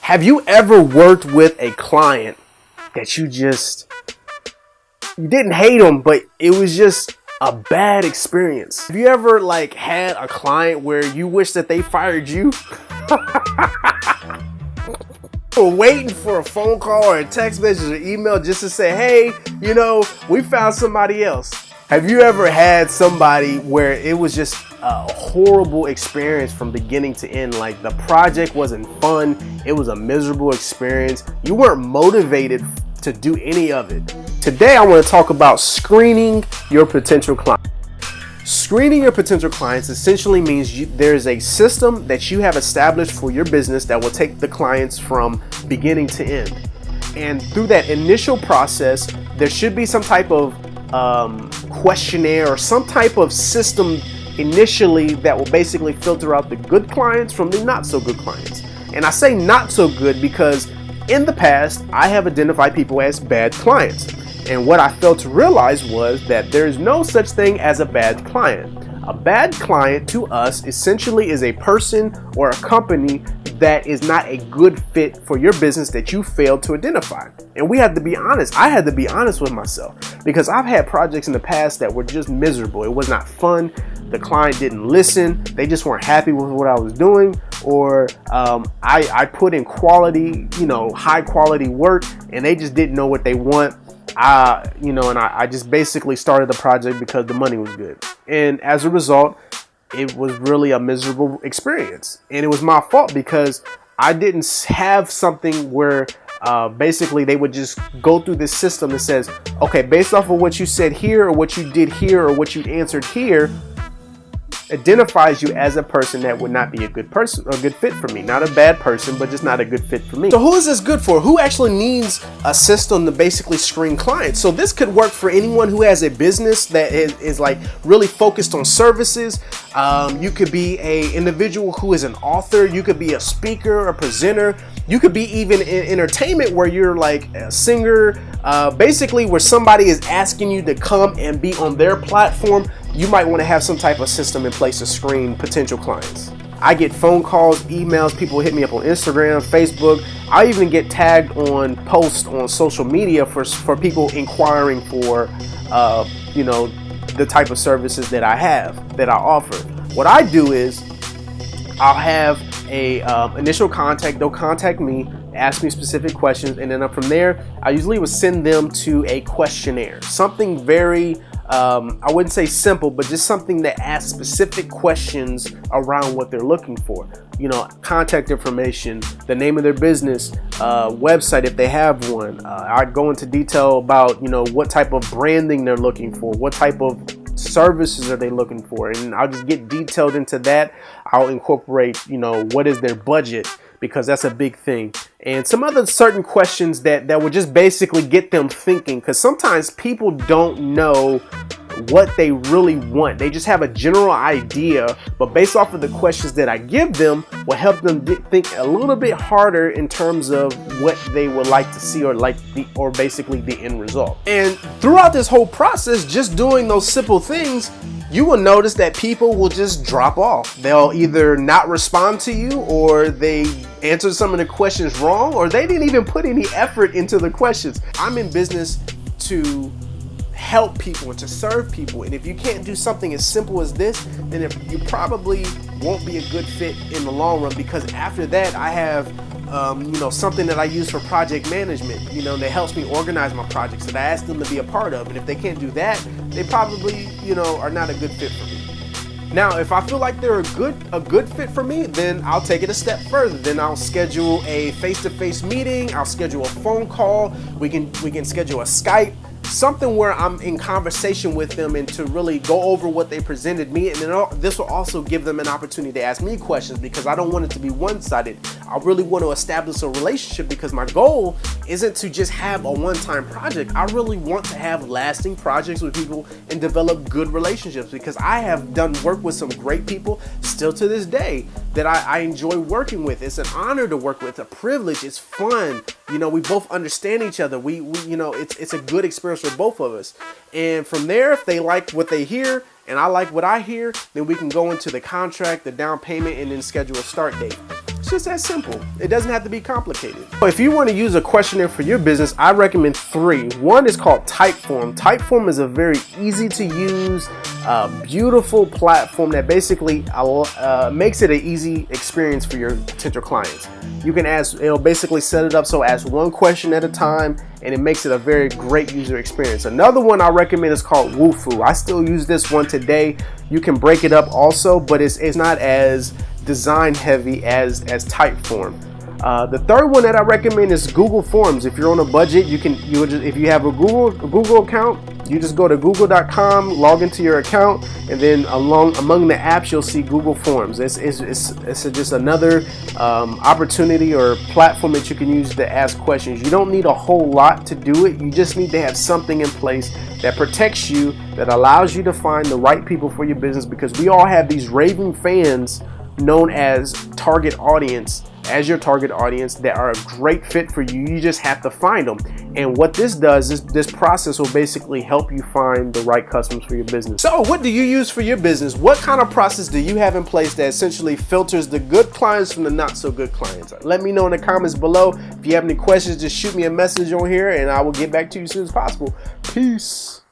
Have you ever worked with a client that you didn't hate them, but it was just a bad experience? Have you ever had a client where you wish that they fired you? We're waiting for a phone call or a text message or email just to say, hey, we found somebody else. Have you ever had somebody where it was just a horrible experience from beginning to end? Like the project wasn't fun. It was a miserable experience. You weren't motivated to do any of it. Today, I want to talk about screening your potential clients. Screening your potential clients essentially means there's a system that you have established for your business that will take the clients from beginning to end. And through that initial process, there should be some type of questionnaire or some type of system initially that will basically filter out the good clients from the not so good clients. And I say not so good because in the past, I have identified people as bad clients. And what I failed to realize was that there's no such thing as a bad client. A bad client to us essentially is a person or a company that is not a good fit for your business that you failed to identify. And we have to be honest. I had to be honest with myself because I've had projects in the past that were just miserable. It was not fun. The client didn't listen. They just weren't happy with what I was doing. Or I put in quality, high quality work and they just didn't know what they want. I just basically started the project because the money was good. And as a result, it was really a miserable experience. And it was my fault because I didn't have something where basically they would just go through this system that says, okay, based off of what you said here or what you did here or what you answered here, identifies you as a person that would not be a good person, a good fit for me. Not a bad person, but just not a good fit for me. So who is this good for? Who actually needs a system to basically screen clients? So this could work for anyone who has a business that is really focused on services. You could be a individual who is an author. You could be a speaker, a presenter. You could be even in entertainment where you're like a singer, basically where somebody is asking you to come and be on their platform. You might want to have some type of system in place to screen potential clients. I get phone calls, emails, people hit me up on Instagram, Facebook. I even get tagged on posts on social media for people inquiring for, the type of services that I offer. What I do is I'll have a initial contact. They'll contact me, ask me specific questions, and then from there, I usually would send them to a questionnaire. Something very I wouldn't say simple, but just something that asks specific questions around what they're looking for. Contact information, the name of their business, website if they have one. I go into detail about, what type of branding they're looking for, what type of services are they looking for, and I'll just get detailed into that. I'll incorporate, what is their budget, because that's a big thing. And some other certain questions that will just basically get them thinking, because sometimes people don't know what they really want. They just have a general idea, but based off of the questions that I give them will help them think a little bit harder in terms of what they would like to see or basically the end result. And throughout this whole process, just doing those simple things, you will notice that people will just drop off. They'll either not respond to you, or they answered some of the questions wrong, or they didn't even put any effort into the questions. I'm in business to help people and to serve people. And if you can't do something as simple as this, then you probably won't be a good fit in the long run, because after that I have something that I use for project management, that helps me organize my projects that I ask them to be a part of. And if they can't do that, they probably, are not a good fit for me. Now, if I feel like they're a good fit for me, then I'll take it a step further. Then I'll schedule a face-to-face meeting. I'll schedule a phone call. We can schedule a Skype. Something where I'm in conversation with them and to really go over what they presented me. And then this will also give them an opportunity to ask me questions, because I don't want it to be one-sided. I really want to establish a relationship, because my goal isn't to just have a one-time project. I really want to have lasting projects with people and develop good relationships, because I have done work with some great people still to this day that I enjoy working with. It's an honor to work with, a privilege. It's fun. We both understand each other. It's a good experience for both of us. And from there, if they like what they hear and I like what I hear, then we can go into the contract, the down payment, and then schedule a start date. It's just that simple. It doesn't have to be complicated. So if you want to use a questionnaire for your business, I recommend 3. One is called Typeform. Typeform is a very easy to use, beautiful platform that basically makes it an easy experience for your potential clients. You can ask, it'll basically set it up so ask one question at a time, and it makes it a very great user experience. Another one I recommend is called Wufoo. I still use this one today. You can break it up also, but it's not as design heavy as Typeform. The third one that I recommend is Google Forms. If you're on a budget, if you have a Google account, you just go to google.com, log into your account, and then among the apps you'll see Google Forms. It's just another opportunity or platform that you can use to ask questions. You don't need a whole lot to do it. You just need to have something in place that protects you, that allows you to find the right people for your business, because we all have these raving fans known as target audience, as your target audience, that are a great fit for you. You just have to find them. And what this does is this process will basically help you find the right customers for your business. So what do you use for your business? What kind of process do you have in place that essentially filters the good clients from the not so good clients? Let me know in the comments below. If you have any questions, just shoot me a message on here and I will get back to you as soon as possible. Peace.